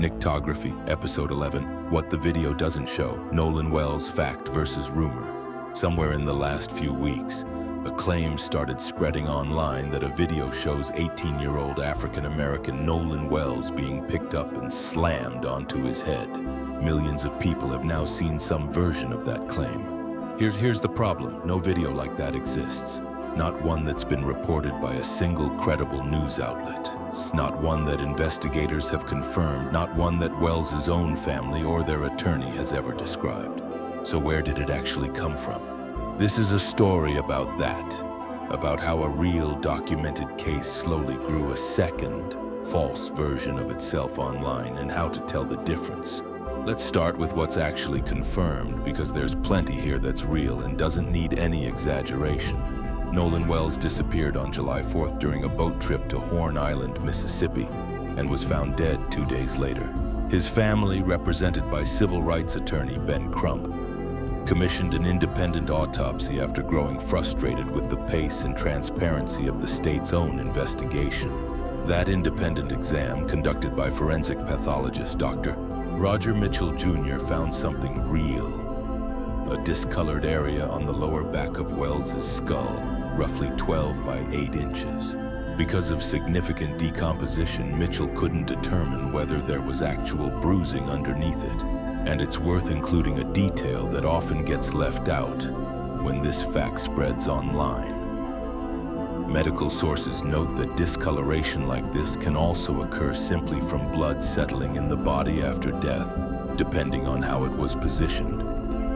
Nyctography, Episode 11, What the Video Doesn't Show, Nolan Wells, Fact versus Rumor. Somewhere in the last few weeks, a claim started spreading online that a video shows 18-year-old African-American Nolan Wells being picked up and slammed onto his head. Millions of people have now seen some version of that claim. Here's the problem. No video like that exists. Not one that's been reported by a single credible news outlet. Not one that investigators have confirmed. Not one that Wells' own family or their attorney has ever described. So where did it actually come from? This is a story about that. About how a real documented case slowly grew a second, false version of itself online and how to tell the difference. Let's start with what's actually confirmed, because there's plenty here that's real and doesn't need any exaggeration. Nolan Wells disappeared on July 4th during a boat trip to Horn Island, Mississippi, and was found dead 2 days later. His family, represented by civil rights attorney Ben Crump, commissioned an independent autopsy after growing frustrated with the pace and transparency of the state's own investigation. That independent exam, conducted by forensic pathologist Dr. Roger Mitchell Jr., found something real. A discolored area on the lower back of Wells' skull, roughly 12 by 8 inches. Because of significant decomposition, Mitchell couldn't determine whether there was actual bruising underneath it. And it's worth including a detail that often gets left out when this fact spreads online. Medical sources note that discoloration like this can also occur simply from blood settling in the body after death, depending on how it was positioned,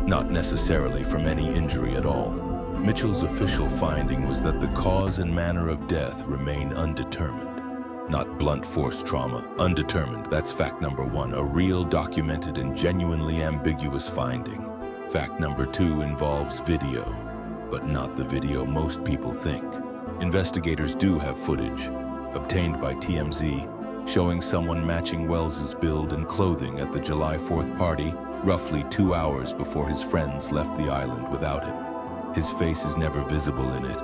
not necessarily from any injury at all. Mitchell's official finding was that the cause and manner of death remain undetermined. Not blunt force trauma, undetermined. That's fact number 1, a real, documented, and genuinely ambiguous finding. Fact number 2 involves video, but not the video most people think. Investigators do have footage, obtained by TMZ, showing someone matching Wells' build and clothing at the July 4th party, roughly 2 hours before his friends left the island without him. His face is never visible in it.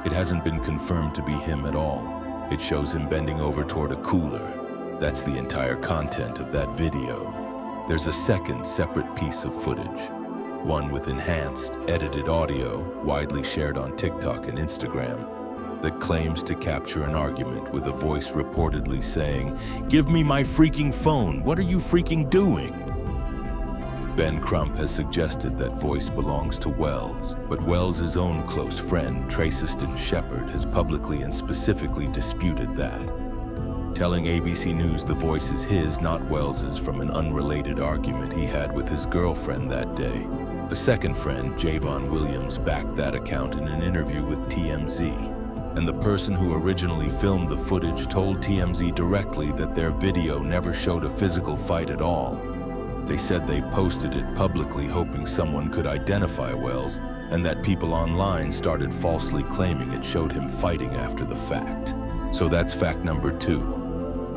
It hasn't been confirmed to be him at all. It shows him bending over toward a cooler. That's the entire content of that video. There's a second separate piece of footage, one with enhanced, edited audio, widely shared on TikTok and Instagram, that claims to capture an argument with a voice reportedly saying, "Give me my freaking phone, what are you freaking doing?" Ben Crump has suggested that voice belongs to Wells, but Wells' own close friend, Tracyston Shepard, has publicly and specifically disputed that, telling ABC News the voice is his, not Wells's, from an unrelated argument he had with his girlfriend that day. A second friend, Javon Williams, backed that account in an interview with TMZ, and the person who originally filmed the footage told TMZ directly that their video never showed a physical fight at all. They said they posted it publicly hoping someone could identify Wells, and that people online started falsely claiming it showed him fighting after the fact. So that's fact number 2.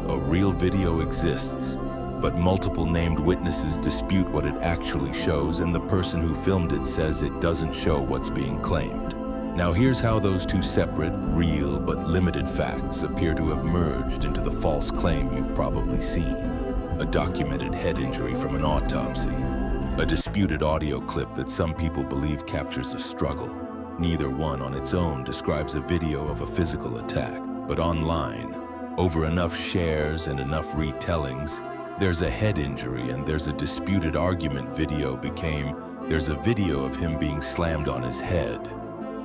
A real video exists, but multiple named witnesses dispute what it actually shows, and the person who filmed it says it doesn't show what's being claimed. Now here's how those two separate, real, but limited facts appear to have merged into the false claim you've probably seen. A documented head injury from an autopsy. A disputed audio clip that some people believe captures a struggle. Neither one on its own describes a video of a physical attack, but online, over enough shares and enough retellings, there's a head injury and there's a disputed argument video became, there's a video of him being slammed on his head.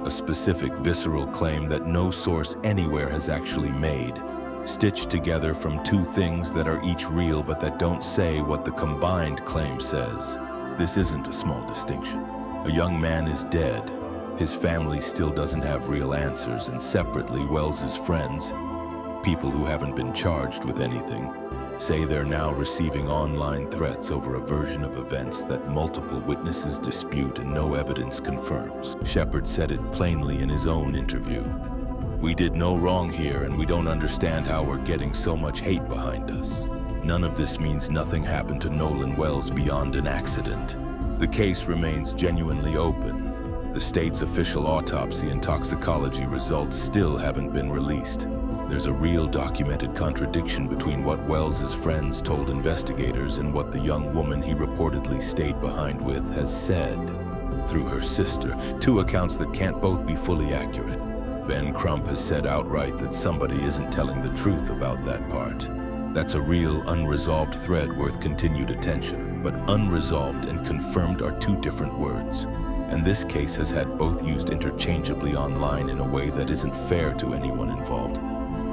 A specific visceral claim that no source anywhere has actually made, stitched together from two things that are each real but that don't say what the combined claim says. This isn't a small distinction. A young man is dead. His family still doesn't have real answers, and separately, Wells' friends, people who haven't been charged with anything, say they're now receiving online threats over a version of events that multiple witnesses dispute and no evidence confirms. Shepard said it plainly in his own interview. "We did no wrong here, and we don't understand how we're getting so much hate behind us. None of this means nothing happened to Nolan Wells beyond an accident. The case remains genuinely open. The state's official autopsy and toxicology results still haven't been released. There's a real documented contradiction between what Wells's friends told investigators and what the young woman he reportedly stayed behind with has said through her sister, two accounts that can't both be fully accurate. Ben Crump has said outright that somebody isn't telling the truth about that part. That's a real unresolved thread worth continued attention, but unresolved and confirmed are two different words. And this case has had both used interchangeably online in a way that isn't fair to anyone involved.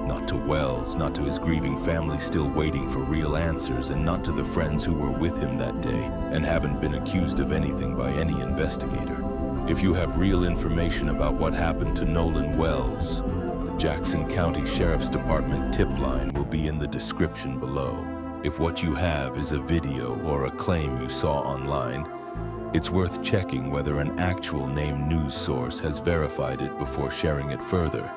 Not to Wells, not to his grieving family still waiting for real answers, and not to the friends who were with him that day and haven't been accused of anything by any investigator. If you have real information about what happened to Nolan Wells, the Jackson County Sheriff's Department tip line will be in the description below. If what you have is a video or a claim you saw online, it's worth checking whether an actual named news source has verified it before sharing it further.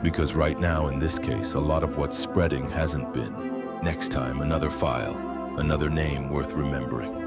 Because right now, in this case, a lot of what's spreading hasn't been. Next time, another file, another name worth remembering.